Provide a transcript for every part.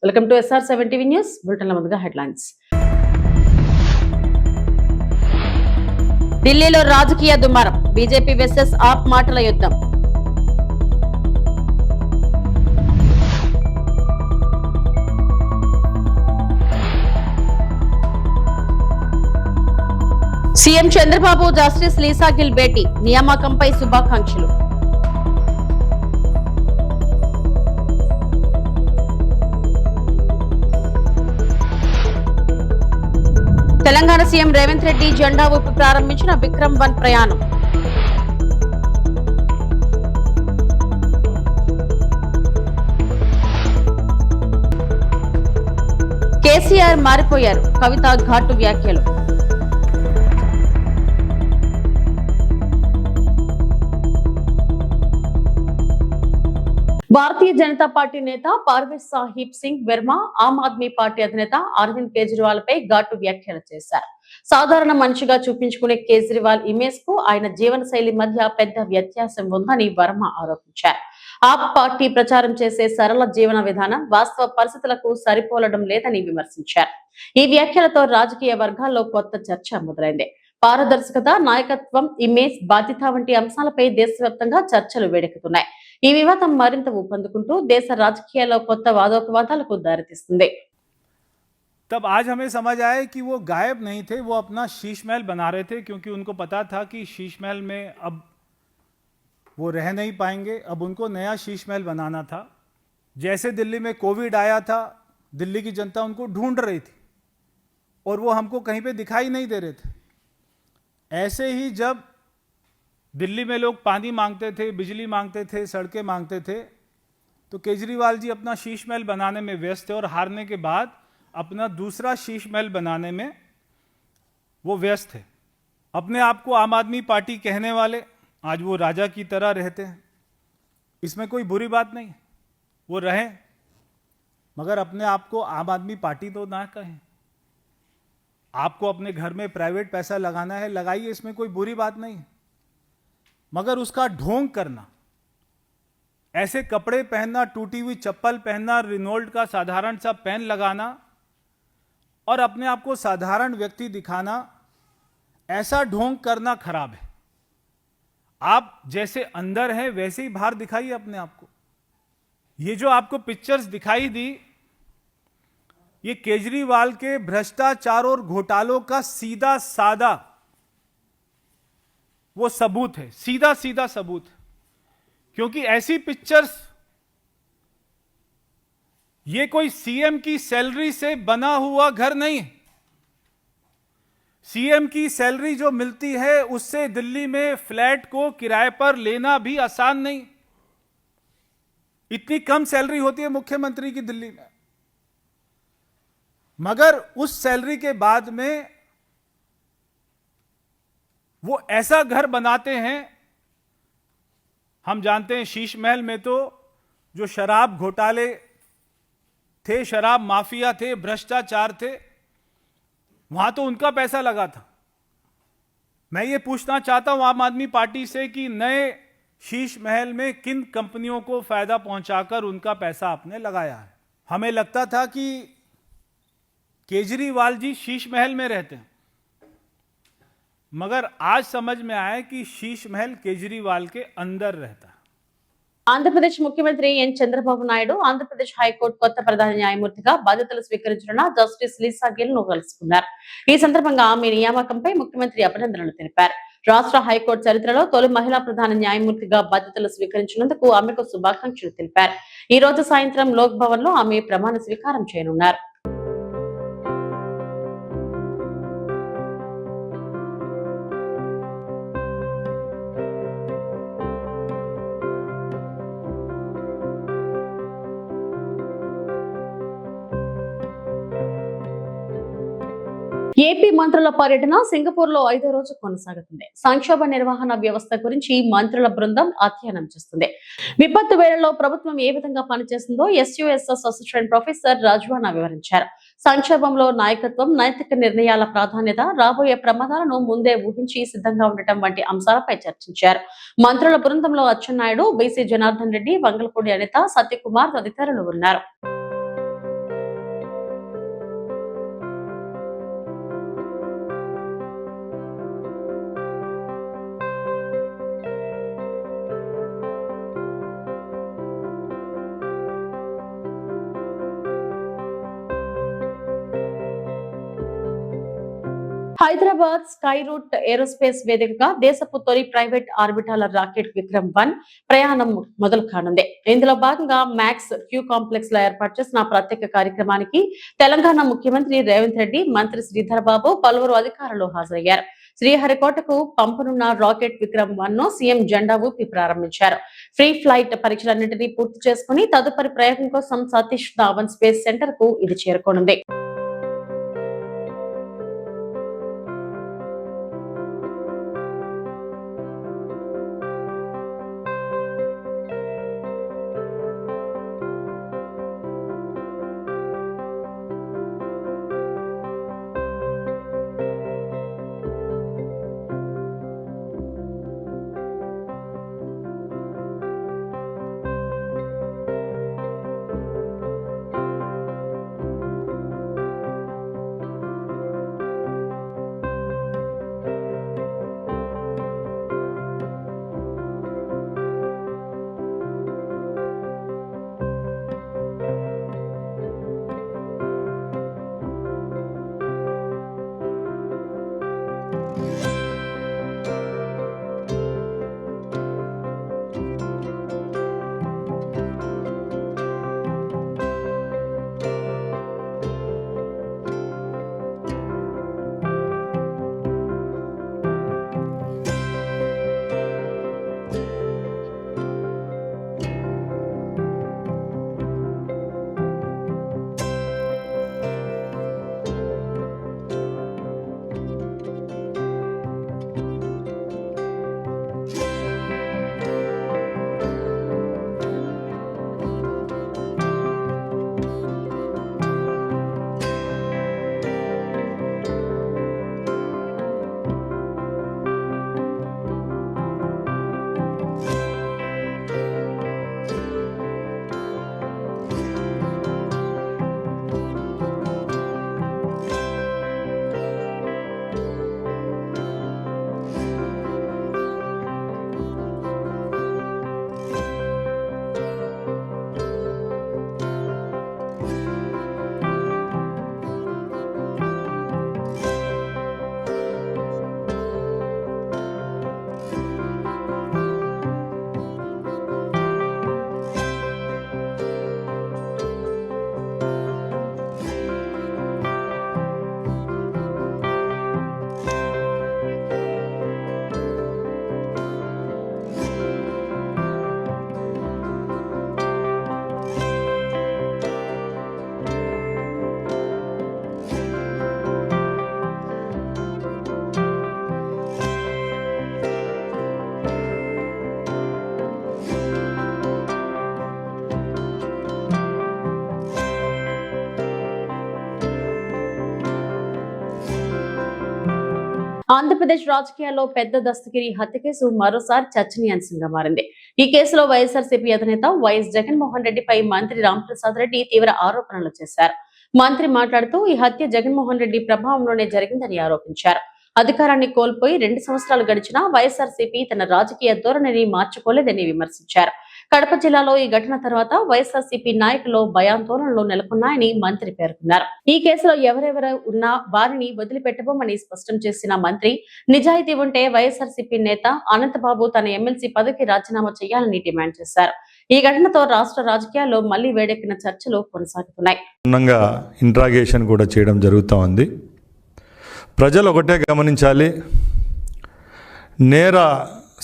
Welcome to SR7 TV news బులెటిన్ల ముందుగా headlines. ఢిల్లీలో రాజకీయ దుమారం, బీజేపీ వర్సెస్ ఆప్ మాటల యుద్ధం. CM Chandrababu justice Lisa Gill భేటీ, నియామకంపై శుభాకాంక్షలు. తెలంగాణ సీఎం రేవంత్ రెడ్డి జెండా ఊపి ప్రారంభించిన విక్రమ్-1 ప్రయాణం. కేసీఆర్ మారిపోయారు, కవిత ఘాటు వ్యాఖ్యలు. భారతీయ జనతా పార్టీ నేత పర్వేజ్ సాహిబ్ సింగ్ వర్మ ఆమ్ ఆద్మీ పార్టీ అధినేత అరవింద్ కేజ్రీవాల్ పై ఘాటు వ్యాఖ్యలు చేశారు. సాధారణ మనిషిగా చూపించుకునే కేజ్రీవాల్ ఇమేజ్ కు ఆయన జీవన శైలి మధ్య పెద్ద వ్యత్యాసం ఉందని వర్మ ఆరోపించారు. ఆప్ పార్టీ ప్రచారం చేసే సరళ జీవన విధానం వాస్తవ పరిస్థితులకు సరిపోలడం లేదని విమర్శించారు. ఈ వ్యాఖ్యలతో రాజకీయ వర్గాల్లో కొత్త చర్చ మొదలైంది. పారదర్శకత, నాయకత్వం, ఇమేజ్, బాధ్యత వంటి అంశాలపై దేశవ్యాప్తంగా చర్చలు వేడెక్కుతున్నాయి. ఈ వివాదం మరింత ఊపందుకుంటూ దేశ రాజకీయాల్లో కొత్త వాదోపవాదాలకు దారితీస్తుంది. तब आज हमें समझ आया कि वो गायब नहीं थे, वो अपना शीश महल बना रहे थे, क्योंकि उनको पता था कि शीश महल में अब वो रह नहीं पाएंगे, अब उनको नया शीश महल बनाना था. जैसे दिल्ली में कोविड आया था, दिल्ली की जनता उनको ढूंढ रही थी और वो हमको कहीं पे दिखाई नहीं दे रहे थे. ऐसे ही जब दिल्ली में लोग पानी मांगते थे, बिजली मांगते थे, सड़कें मांगते थे, तो केजरीवाल जी अपना शीश महल बनाने में व्यस्त थे और हारने के बाद अपना दूसरा शीश महल बनाने में वो व्यस्त थे. अपने आप को आम आदमी पार्टी कहने वाले आज वो राजा की तरह रहते हैं, इसमें कोई बुरी बात नहीं, वो रहें, मगर अपने आप को आम आदमी पार्टी तो ना कहें. आपको अपने घर में प्राइवेट पैसा लगाना है, लगाइए, इसमें कोई बुरी बात नहीं, मगर उसका ढोंग करना, ऐसे कपड़े पहनना, टूटी हुई चप्पल पहनना, रिनोल्ड का साधारण सा पेन लगाना और अपने आप को साधारण व्यक्ति दिखाना, ऐसा ढोंग करना खराब है. आप जैसे अंदर हैं वैसे ही बाहर दिखाइए अपने आप को. ये जो आपको पिक्चर्स दिखाई दी, ये केजरीवाल के भ्रष्टाचार और घोटालों का सीधा साधा वो सबूत है, सीधा सीधा सबूत है. क्योंकि ऐसी पिक्चर्स, ये कोई सीएम की सैलरी से बना हुआ घर नहीं है. सीएम की सैलरी जो मिलती है उससे दिल्ली में फ्लैट को किराए पर लेना भी आसान नहीं. इतनी कम सैलरी होती है मुख्यमंत्री की दिल्ली में, मगर उस सैलरी के बाद में वो ऐसा घर बनाते हैं. हम जानते हैं शीश महल में तो जो शराब घोटाले थे, शराब माफिया थे, भ्रष्टाचार थे, वहां तो उनका पैसा लगा था. मैं ये पूछना चाहता हूं आम आदमी पार्टी से कि नए शीश महल में किन कंपनियों को फायदा पहुंचाकर उनका पैसा आपने लगाया है. हमें लगता था कि केजरीवाल जी शीश महल में रहते हैं, मगर आज समझ में आया कि शीश महल केजरीवाल के अंदर रहता है. ఆంధ్రప్రదేశ్ ముఖ్యమంత్రి ఎన్ చంద్రబాబు నాయుడు ఆంధ్రప్రదేశ్ హైకోర్టు కొత్త ప్రధాన న్యాయమూర్తిగా బాధ్యతలు స్వీకరించిన జస్టిస్ లీసా గిల్ ను కలుసుకున్నారు. ఈ సందర్భంగా ఆమె నియామకంపై ముఖ్యమంత్రి అభినందనలు తెలిపారు. రాష్ట్ర హైకోర్టు చరిత్రలో తొలి మహిళా ప్రధాన న్యాయమూర్తిగా బాధ్యతలు స్వీకరించినందుకు ఆమెకు శుభాకాంక్షలు తెలిపారు. ఈ రోజు సాయంత్రం లోక్ భవన్ లో ఆమె ప్రమాణ స్వీకారం చేయనున్నారు. ఏపీ మంత్రుల పర్యటన సింగపూర్ లో 5వ రోజు కొనసాగుతుంది. సంక్షోభ నిర్వహణ వ్యవస్థ గురించి మంత్రుల బృందం అధ్యయనం చేస్తుంది. విపత్తు వేళల్లో ప్రభుత్వం ఏ విధంగా పనిచేస్తుందో SUSS అసిస్టెంట్ ప్రొఫెసర్ రాజ్వానా వివరించారు. సంక్షేమంలో నాయకత్వం, నైతిక నిర్ణయాల ప్రాధాన్యత, రాబోయే ప్రమాదాలను ముందే ఊహించి సిద్ధంగా ఉండటం వంటి అంశాలపై చర్చించారు. మంత్రుల బృందంలో అచ్చెన్నాయుడు, బీసీ జనార్దన్ రెడ్డి, వంగలపూడి అనిత, సత్యకుమార్ తదితరులు ఉన్నారు. హైదరాబాద్ స్కై రూట్ ఏరోస్పేస్ వేదికగా దేశపు తొలి ప్రైవేట్ ఆర్బిటాల రాకెట్ విక్రమ్-1 ప్రయాణం మొదలు కానుంది. ఇందులో భాగంగా మ్యాక్స్ క్యూ కాంప్లెక్స్ లో ఏర్పాటు చేసిన ప్రత్యేక కార్యక్రమానికి తెలంగాణ ముఖ్యమంత్రి రేవంత్ రెడ్డి, మంత్రి శ్రీధర్ బాబు, పలువురు అధికారులు హాజరయ్యారు. శ్రీహరికోటకు పంపనున్న రాకెట్ విక్రమ్-1 ను సీఎం జెండా ఊపి ప్రారంభించారు. ఫ్రీ ఫ్లైట్ పరీక్షలన్నింటినీ పూర్తి చేసుకుని తదుపరి ప్రయోగం కోసం సతీష్ ధావన్ స్పేస్ సెంటర్ కు ఇది చేరుకోనుంది. ఆంధ్రప్రదేశ్ రాజకీయాల్లో పెద్ద దస్తగిరి హత్య కేసు మరోసారి చర్చనీయాంశంగా మారింది. ఈ కేసులో వైఎస్ఆర్సీపీ అధినేత వైఎస్ జగన్మోహన్ రెడ్డిపై మంత్రి రాంప్రసాద్ రెడ్డి తీవ్ర ఆరోపణలు చేశారు. మంత్రి మాట్లాడుతూ ఈ హత్య జగన్మోహన్ రెడ్డి ప్రభావంలోనే జరిగిందని ఆరోపించారు. అధికారాన్ని కోల్పోయి 2 సంవత్సరాలు గడిచినా వైఎస్ఆర్సీపీ తన రాజకీయ ధోరణిని మార్చుకోలేదని విమర్శించారు. కడప జిల్లాలో ఈ ఘటన తర్వాత వైఎస్ఆర్సీపీ నాయకులు భయాందోళనలు నెలకొన్నాయని మంత్రి పేర్కొన్నారు. ఈ కేసులో ఎవరెవరు ఉన్నా వారిని వదిలిపెట్టబోమని స్పష్టం చేసిన మంత్రి, నిజాయితీ ఉంటే వైఎస్ఆర్సీపీ నేత అనంతబాబు తన ఎమ్మెల్సీ పదవికి రాజీనామా చేయాలని డిమాండ్ చేశారు. ఈ ఘటనతో రాష్ట్ర రాజకీయాల్లో మళ్లీ వేడెక్కిన చర్చలు కొనసాగుతున్నాయి. ఇంట్రాగేషన్ కూడా చేయడం జరుగుతూ ఉంది. ప్రజలు ఒకటే గమనించాలి, నేర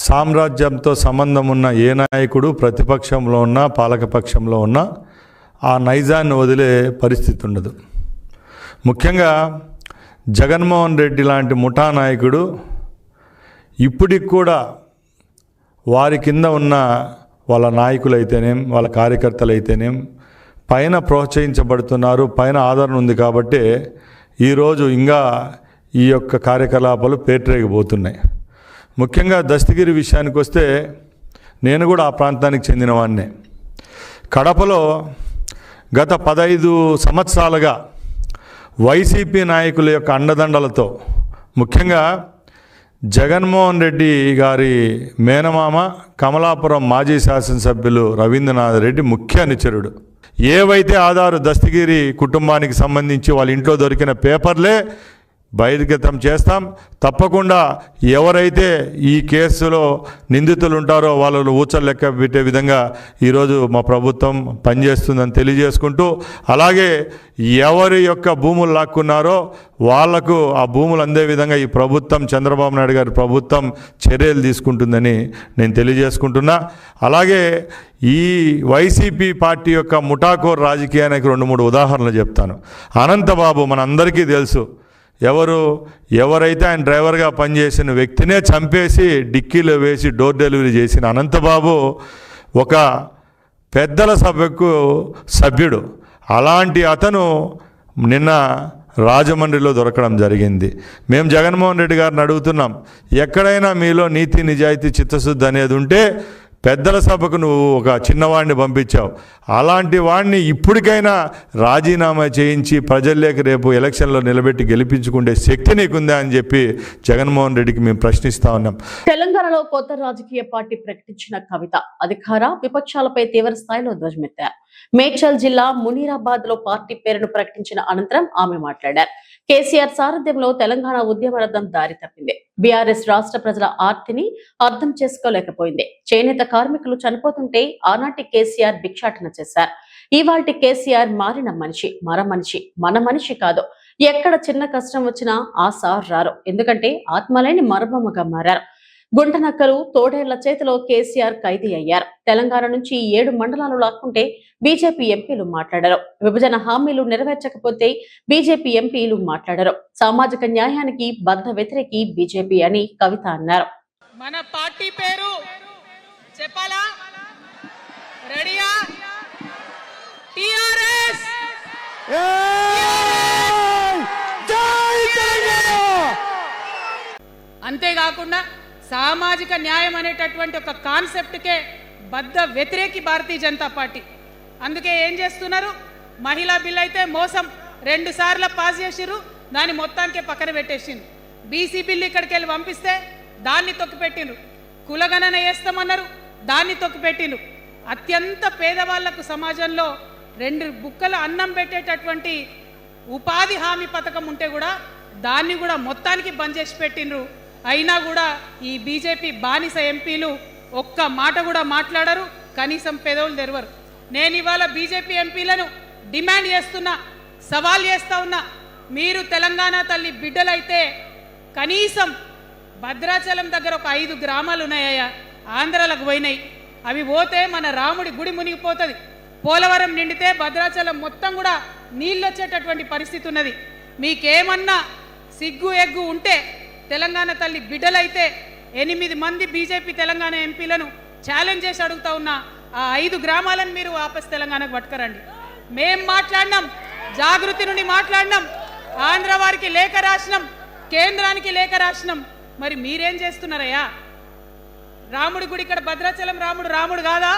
సామ్రాజ్యంతో సంబంధం ఉన్న ఏ నాయకుడు ప్రతిపక్షంలో ఉన్నా పాలకపక్షంలో ఉన్నా ఆ నైజాన్ని వదిలే పరిస్థితి ఉండదు. ముఖ్యంగా జగన్మోహన్ రెడ్డి లాంటి ముఠా నాయకుడు ఇప్పటికి కూడా వారి కింద ఉన్న వాళ్ళ నాయకులైతేనేం, వాళ్ళ కార్యకర్తలైతేనేం, పైన ప్రోత్సహించబడుతున్నారు, పైన ఆదరణ ఉంది కాబట్టి ఈరోజు ఇంకా ఈ యొక్క కార్యకలాపాలు పేటరేగిపోతున్నాయి. ముఖ్యంగా దస్తగిరి విషయానికి వస్తే నేను కూడా ఆ ప్రాంతానికి చెందినవాడినే. కడపలో గత 15 సంవత్సరాలుగా వైసీపీ నాయకుల యొక్క అండదండలతో, ముఖ్యంగా జగన్మోహన్ రెడ్డి గారి మేనమామ కమలాపురం మాజీ శాసనసభ్యులు రవీంద్రనాథ్ రెడ్డి ముఖ్య అనుచరుడు. ఏవైతే ఆధారు దస్తగిరి కుటుంబానికి సంబంధించి వాళ్ళ ఇంట్లో దొరికిన పేపర్లే బహిర్గతం చేస్తాం. తప్పకుండా ఎవరైతే ఈ కేసులో నిందితులు ఉంటారో వాళ్ళను ఊచలు లెక్క పెట్టే విధంగా ఈరోజు మా ప్రభుత్వం పనిచేస్తుందని తెలియజేసుకుంటూ, అలాగే ఎవరి యొక్క భూములు లాక్కున్నారో వాళ్లకు ఆ భూములు అందే విధంగా ఈ ప్రభుత్వం, చంద్రబాబు నాయుడు గారి ప్రభుత్వం చర్యలు తీసుకుంటుందని నేను తెలియజేసుకుంటున్నా. అలాగే ఈ వైసీపీ పార్టీ యొక్క ముఠాకోర్ రాజకీయానికి 2-3 ఉదాహరణలు చెప్తాను. అనంతబాబు మనందరికీ తెలుసు. ఎవరైతే ఆయన డ్రైవర్గా పనిచేసిన వ్యక్తినే చంపేసి డిక్కీలో వేసి డోర్ డెలివరీ చేసిన అనంతబాబు ఒక పెద్దల సభకు సభ్యుడు. అలాంటి అతను నిన్న రాజమండ్రిలో దొరకడం జరిగింది. మేము జగన్మోహన్ రెడ్డి గారిని అడుగుతున్నాం, ఎక్కడైనా మీలో నీతి నిజాయితీ చిత్తశుద్ధి అనేది ఉంటే పెద్దల సభకు నువ్వు ఒక చిన్నవాడిని పంపించావు, అలాంటి వాడిని ఇప్పటికైనా రాజీనామా చేయించి ప్రజల్లోకి రేపు ఎలక్షన్లో నిలబెట్టి గెలిపించుకునే శక్తి నీకుందా అని చెప్పి జగన్మోహన్ రెడ్డికి మేము ప్రశ్నిస్తా ఉన్నాం. తెలంగాణలో కొత్త రాజకీయ పార్టీ ప్రకటించిన కవిత అధికార విపక్షాలపై తీవ్ర స్థాయిలో ధ్వజమెత్తారు. మేడ్చల్ జిల్లా మునీరాబాద్ లో పార్టీ పేరును ప్రకటించిన అనంతరం ఆమె మాట్లాడారు. కేసీఆర్ సారథ్యంలో తెలంగాణ ఉద్యమ రథం దారి తప్పింది. బీఆర్ఎస్ రాష్ట్ర ప్రజల ఆర్తిని అర్థం చేసుకోలేకపోయింది. చేనేత కార్మికులు చనిపోతుంటే ఆనాటి కేసీఆర్ భిక్షాటన చేశారు. ఇవాల్టి కేసీఆర్ మారిన మనిషి, మన మనిషి కాదు. ఎక్కడ చిన్న కష్టం వచ్చినా ఆ సార్ రారు. ఎందుకంటే ఆత్మలేని మరబొమ్మగా మారారు. గుంటనక్కలు, తోడేళ్ల చేతిలో కేసీఆర్ ఖైదీ అయ్యారు. తెలంగాణ నుంచి 7 మండలాలు లాక్కుంటే బీజేపీ ఎంపీలు మాట్లాడారు. విభజన హామీలు నెరవేర్చకపోతే బీజేపీ ఎంపీలు మాట్లాడారు. సామాజిక న్యాయానికి బద్ధ వ్యతిరేకి బీజేపీ అని కవిత అన్నారు. మన పార్టీ పేరు చెప్పాలా? రెడీయా? టిఆర్ఎస్. అంతేకాకుండా సామాజిక న్యాయం అనేటటువంటి ఒక కాన్సెప్ట్కే బద్ధ వ్యతిరేకి భారతీయ జనతా పార్టీ. అందుకే ఏం చేస్తున్నారు? మహిళా బిల్ అయితే మోసం 2 సార్లు పాస్ చేసిర్రు, దాన్ని మొత్తానికే పక్కన పెట్టేసిండ్రు. బీసీ బిల్లు ఇక్కడికి వెళ్ళి పంపిస్తే దాన్ని తొక్కిపెట్టిండ్రు. కులగణన వేస్తామన్నారు, దాన్ని తొక్కిపెట్టిండ్రు. అత్యంత పేదవాళ్లకు సమాజంలో 2 బుక్కల అన్నం పెట్టేటటువంటి ఉపాధి హామీ పథకం ఉంటే కూడా దాన్ని కూడా మొత్తానికి బంద్ చేసి పెట్టిండ్రు. అయినా కూడా ఈ బీజేపీ బానిస ఎంపీలు ఒక్క మాట కూడా మాట్లాడరు, కనీసం పెదవులు తెరవరు. నేను ఇవాళ బీజేపీ ఎంపీలను డిమాండ్ చేస్తున్నా, సవాల్ చేస్తా ఉన్నా. మీరు తెలంగాణ తల్లి బిడ్డలైతే కనీసం భద్రాచలం దగ్గర ఒక 5 గ్రామాలు ఉన్నాయా, ఆంధ్రాలకు పోయినాయి. అవి పోతే మన రాముడి గుడి మునిగిపోతుంది. పోలవరం నిండితే భద్రాచలం మొత్తం కూడా నీళ్ళు వచ్చేటటువంటి పరిస్థితి ఉన్నది. మీకేమన్నా సిగ్గు ఎగ్గు ఉంటే తెలంగాణ తల్లి బిడ్డలైతే 8 మంది బీజేపీ తెలంగాణ ఎంపీలను ఛాలెంజ్ చేసి అడుగుతా ఉన్నా, ఆ 5 గ్రామాలను మీరు వాపస్ తెలంగాణకు పట్టుకరండి. మేం మాట్లాడినాం, జాగృతి నుండి మాట్లాడినాం, ఆంధ్ర వారికి లేఖ రాసినాం, కేంద్రానికి లేఖ రాసినాం. మరి మీరేం చేస్తున్నారయ్యా? రాముడి గుడి ఇక్కడ భద్రాచలం రాముడు కాదా?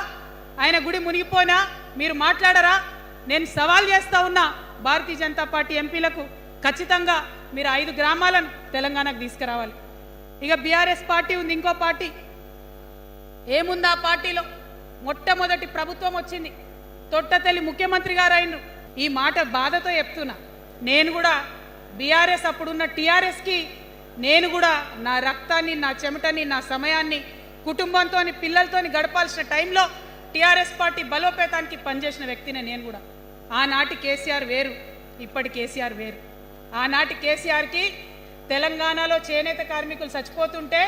ఆయన గుడి మునిగిపోయినా మీరు మాట్లాడరా? నేను సవాల్ చేస్తా ఉన్నా భారతీయ జనతా పార్టీ ఎంపీలకు, ఖచ్చితంగా మీరు 5 గ్రామాలను తెలంగాణకు తీసుకురావాలి. ఇక బీఆర్ఎస్ పార్టీ ఉంది, ఇంకో పార్టీ. ఏముంది ఆ పార్టీలో? మొట్టమొదటి ప్రభుత్వం వచ్చింది, తొట్టతల్లి ముఖ్యమంత్రి గారు అయినరు. ఈ మాట బాధతో చెప్తున్నా. నేను కూడా బీఆర్ఎస్ అప్పుడున్న టీఆర్ఎస్కి నేను కూడా నా రక్తాన్ని, నా చెమటని, నా సమయాన్ని కుటుంబంతో పిల్లలతో గడపాల్సిన టైంలో టీఆర్ఎస్ పార్టీ బలోపేతానికి పనిచేసిన వ్యక్తిని నేను కూడా. ఆనాటి కేసీఆర్ వేరు, ఇప్పటి కేసీఆర్ వేరు. ఆనాటి కేసీఆర్కి తెలంగాణలో చేనేత కార్మికులు చచ్చిపోతుంటే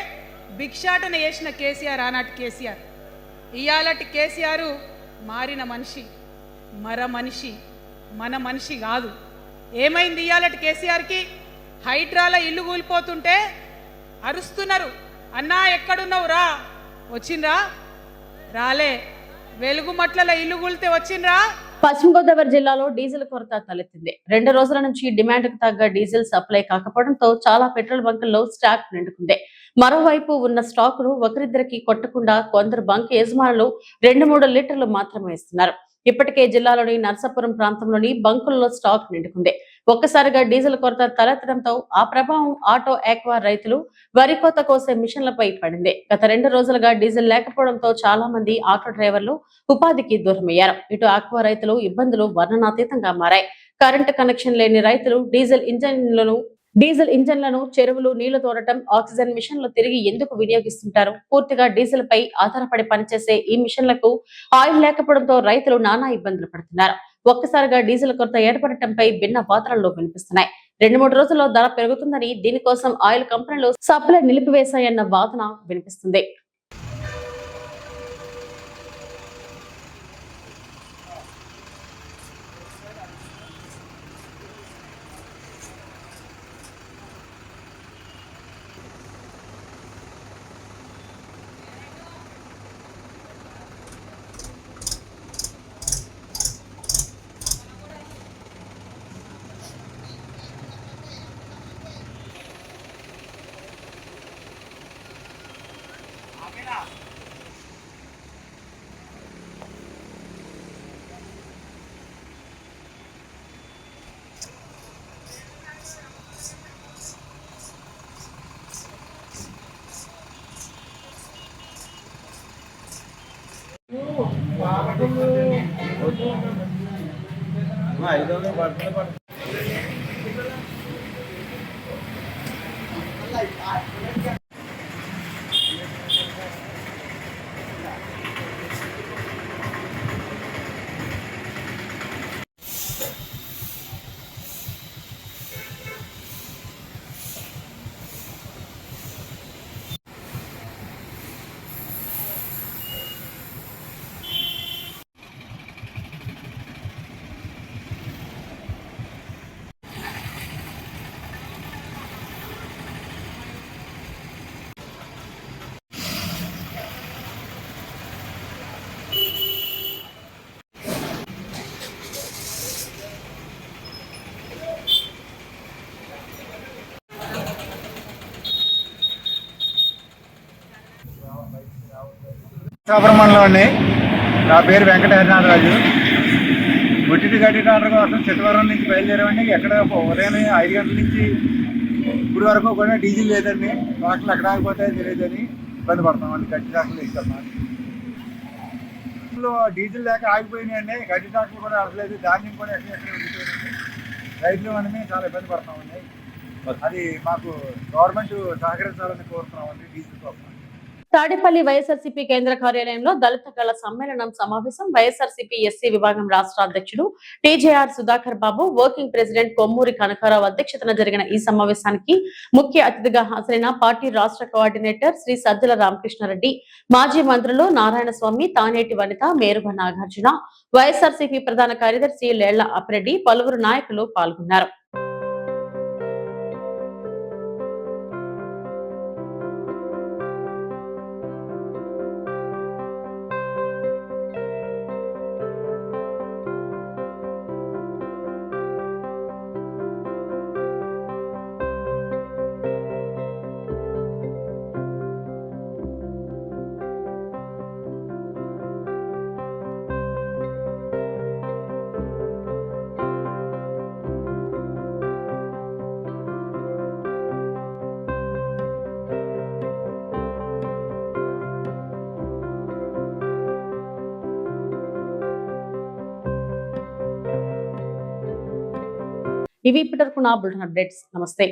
భిక్షాటన చేసిన కేసీఆర్ ఆనాటి కేసీఆర్. ఇయాలటి కేసీఆర్ మారిన మనిషి, మన మనిషి కాదు. ఏమైంది ఇయాలటి కేసీఆర్కి? హైడ్రాల ఇల్లు కూలిపోతుంటే అరుస్తున్నారు, అన్నా ఎక్కడున్నావు రా, వచ్చిండ్రా? రాలే. వెలుగుమట్ల ఇల్లు కూలితే వచ్చిండ్రా? పశ్చిమ గోదావరి జిల్లాలో డీజిల్ కొరత తలెత్తింది. 2 రోజుల నుంచి డిమాండ్కు తగ్గ డీజిల్ సప్లై కాకపోవడంతో చాలా పెట్రోల్ బంకుల్లో స్టాక్ నిండుకుంది. మరోవైపు ఉన్న స్టాకును ఒకరిద్దరికి కొట్టకుండా కొందరు బంక్ యజమానులు 2-3 లీటర్లు మాత్రమే ఇస్తున్నారు. ఇప్పటికే జిల్లాలోని నర్సాపురం ప్రాంతంలోని బంకుల్లో స్టాక్ నిండుకుంది. ఒక్కసారిగా డీజిల్ కొరత తలెత్తడంతో ఆ ప్రభావం ఆటో ఆక్వా రైతులు వరి కోత కోసే మిషన్లపై పడింది. గత 2 రోజులుగా డీజిల్ లేకపోవడంతో చాలా మంది ఆటో డ్రైవర్లు ఉపాధికి దూరమయ్యారు. ఇటు ఆక్వా రైతులు ఇబ్బందులు వర్ణనాతీతంగా మారాయి. కరెంటు కనెక్షన్ లేని రైతులు డీజిల్ ఇంజన్లను చెరువులు నీళ్లు తోడటం, ఆక్సిజన్ మిషన్లు తిరిగి ఎందుకు వినియోగిస్తుంటారు? పూర్తిగా డీజిల్ పై ఆధారపడి పనిచేసే ఈ మిషన్లకు ఆయిల్ లేకపోవడంతో రైతులు నానా ఇబ్బందులు పడుతున్నారు. ఒక్కసారిగా డీజిల్ కొరత ఏర్పడటంపై భిన్న వాదనలు వినిపిస్తున్నాయి. 2-3 రోజుల్లో ధర పెరుగుతుందని, దీనికోసం ఆయిల్ కంపెనీలు సప్లై నిలిపివేశాయన్న వాదన వినిపిస్తుంది. మండలంలోని నా పేరు వెంకట హరినాథరాజు. ఒట్టిటి గడ్డి టాటర్ కోసం చిత్తవరం నుంచి బయలుదేరామండి. ఎక్కడ ఉదయం 5 గంటల నుంచి ఇప్పుడు వరకు కూడా డీజిల్ లేదండి. వాటిలో ఎక్కడ ఆగిపోతాయో తెలియదని ఇబ్బంది పడతామండి. గడ్డి టాటర్లు ఇస్తాం. డీజిల్ లేక ఆగిపోయినాయండి. గడ్డి టాటర్లు కూడా అవ్వలేదు. ధాన్యం కూడా ఎక్కడ ఉండిపోయిందండి. రైతులు మనమే చాలా ఇబ్బంది పడతామండి. అది మాకు గవర్నమెంట్ సహకరించాలని కోరుతున్నామండి డీజిల్ కోసం. తాడేపల్లి వైఎస్ఆర్సీపీ కేంద్ర కార్యాలయంలో దళిత కళ సమ్మేళనం సమావేశం. వైఎస్ఆర్సీపీ ఎస్సీ విభాగం రాష్ట్ర అధ్యక్షుడు టీజేఆర్ సుధాకర్ బాబు, వర్కింగ్ ప్రెసిడెంట్ కొమ్మూరి కనకారావు అధ్యక్షతన జరిగిన ఈ సమావేశానికి ముఖ్య అతిథిగా హాజరైన పార్టీ రాష్ట్ర కోఆర్డినేటర్ శ్రీ సజ్జల రామకృష్ణారెడ్డి, మాజీ మంత్రులు నారాయణస్వామి, తానేటి వనిత, మేరుగ నాగార్జున, వైఎస్ఆర్సీపీ ప్రధాన కార్యదర్శి లేళ్ల అప్పిరెడ్డి, పలువురు నాయకులు పాల్గొన్నారు. ఇవి ఇప్పటివరకు నా బులెటిన్ అప్డేట్స్. నమస్తే.